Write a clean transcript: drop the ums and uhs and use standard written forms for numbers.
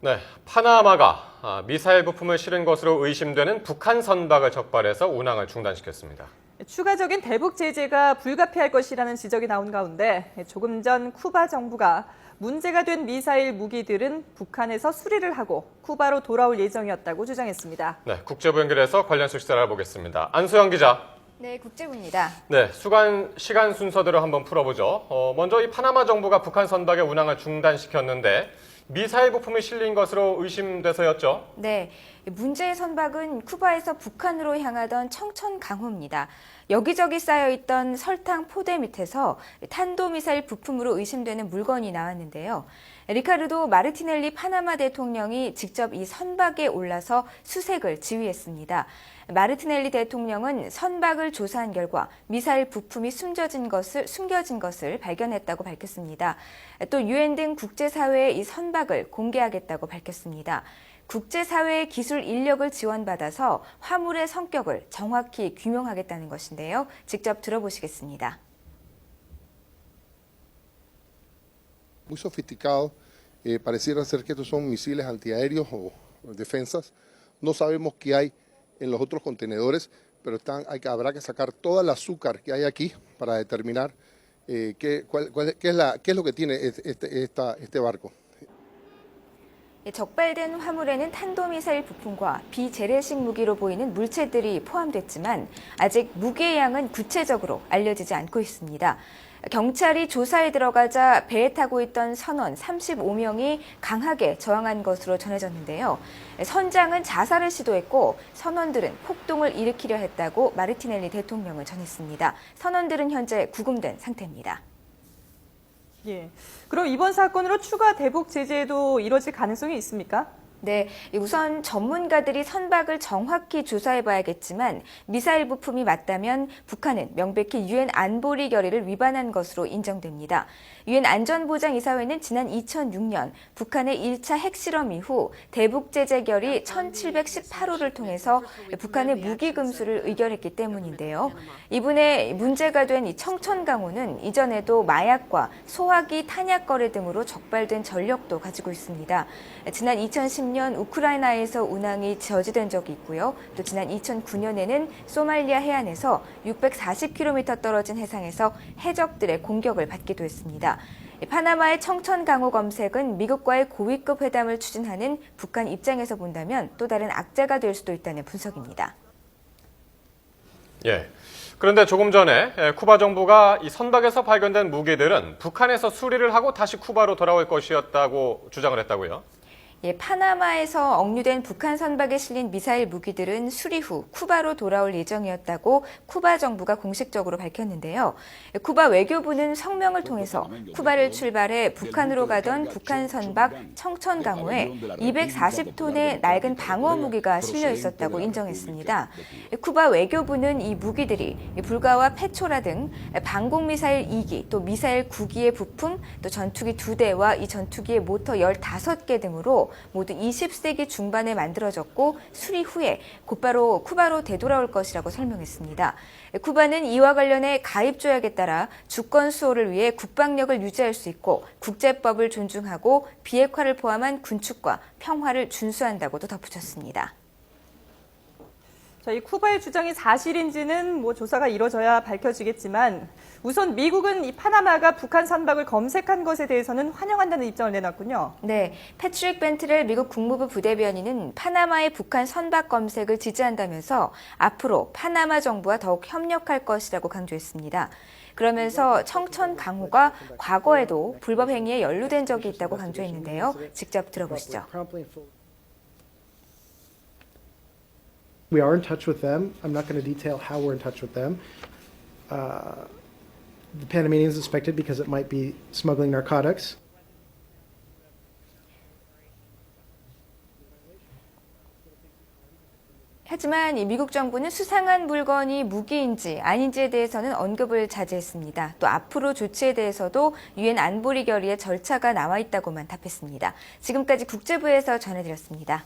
네, 파나마가 미사일 부품을 실은 것으로 의심되는 북한 선박을 적발해서 운항을 중단시켰습니다. 추가적인 대북 제재가 불가피할 것이라는 지적이 나온 가운데 조금 전 쿠바 정부가 문제가 된 미사일 무기들은 북한에서 수리를 하고 쿠바로 돌아올 예정이었다고 주장했습니다. 네, 국제부 연결해서 관련 소식 알아보겠습니다. 안수영 기자. 네, 국제부입니다. 네, 시간 순서대로 한번 풀어보죠. 먼저 이 파나마 정부가 북한 선박의 운항을 중단시켰는데 미사일 부품이 실린 것으로 의심돼서였죠. 네, 문제의 선박은 쿠바에서 북한으로 향하던 청천강호입니다. 여기저기 쌓여있던 설탕 포대 밑에서 탄도미사일 부품으로 의심되는 물건이 나왔는데요. 리카르도 마르티넬리 파나마 대통령이 직접 이 선박에 올라서 수색을 지휘했습니다. 마르티넬리 대통령은 선박을 조사한 결과 미사일 부품이 숨겨진 것을 발견했다고 밝혔습니다. 또 유엔 등 국제사회에 이 선박을 공개하겠다고 밝혔습니다. 국제사회의 기술 인력을 지원받아서 화물의 성격을 정확히 규명하겠다는 것인데요. 직접 들어보시겠습니다. Muy sofisticado, pareciera ser que estos son misiles antiaéreos o defensas. No sabemos qué hay en los otros contenedores, pero habrá que sacar toda el azúcar que hay aquí para determinar qué es lo que tiene este barco. 적발된 화물에는 탄도미사일 부품과 비재래식 무기로 보이는 물체들이 포함됐지만 아직 무게의 양은 구체적으로 알려지지 않고 있습니다. 경찰이 조사에 들어가자 배에 타고 있던 선원 35명이 강하게 저항한 것으로 전해졌는데요. 선장은 자살을 시도했고 선원들은 폭동을 일으키려 했다고 마르티넬리 대통령은 전했습니다. 선원들은 현재 구금된 상태입니다. 예. 그럼 이번 사건으로 추가 대북 제재도 이뤄질 가능성이 있습니까? 네, 우선 전문가들이 선박을 정확히 조사해봐야겠지만 미사일 부품이 맞다면 북한은 명백히 유엔 안보리 결의를 위반한 것으로 인정됩니다. 유엔 안전보장이사회는 지난 2006년 북한의 1차 핵실험 이후 대북 제재 결의 1718호를 통해서 북한의 무기 금수를 의결했기 때문인데요. 이분의 문제가 된 이 청천강호는 이전에도 마약과 소화기 탄약 거래 등으로 적발된 전력도 가지고 있습니다. 지난 2010년 우크라이나에서 운항이 저지된 적이 있고요. 또 지난 2009년에는 소말리아 해안에서 640km 떨어진 해상에서 해적들의 공격을 받기도 했습니다. 파나마의 청천강호 검색은 미국과의 고위급 회담을 추진하는 북한 입장에서 본다면 또 다른 악재가 될 수도 있다는 분석입니다. 예. 그런데 조금 전에 쿠바 정부가 이 선박에서 발견된 무기들은 북한에서 수리를 하고 다시 쿠바로 돌아올 것이었다고 주장을 했다고요? 파나마에서 억류된 북한 선박에 실린 미사일 무기들은 수리 후 쿠바로 돌아올 예정이었다고 쿠바 정부가 공식적으로 밝혔는데요. 쿠바 외교부는 성명을 통해서 쿠바를 출발해 북한으로 가던 북한 선박 청천강호에 240톤의 낡은 방어 무기가 실려 있었다고 인정했습니다. 쿠바 외교부는 이 무기들이 불가와 페초라 등 방공미사일 2기, 또 미사일 9기의 부품, 또 전투기 2대와 이 전투기의 모터 15개 등으로 모두 20세기 중반에 만들어졌고 수리 후에 곧바로 쿠바로 되돌아올 것이라고 설명했습니다. 쿠바는 이와 관련해 가입조약에 따라 주권 수호를 위해 국방력을 유지할 수 있고 국제법을 존중하고 비핵화를 포함한 군축과 평화를 준수한다고도 덧붙였습니다. 이 쿠바의 주장이 사실인지는 조사가 이뤄져야 밝혀지겠지만 우선 미국은 이 파나마가 북한 선박을 검색한 것에 대해서는 환영한다는 입장을 내놨군요. 네, 패트릭 벤트렐 미국 국무부 부대변인은 파나마의 북한 선박 검색을 지지한다면서 앞으로 파나마 정부와 더욱 협력할 것이라고 강조했습니다. 그러면서 청천강호가 과거에도 불법 행위에 연루된 적이 있다고 강조했는데요. 직접 들어보시죠. We are in touch with them. I'm not going to detail how we're in touch with them. The Panamanians suspected because it might be smuggling narcotics. 하지만 미국 정부는 수상한 물건이 무기인지 아닌지에 대해서는 언급을 자제했습니다. 또 앞으로 조치에 대해서도 유엔 안보리 결의의 절차가 나와 있다고만 답했습니다. 지금까지 국제부에서 전해드렸습니다.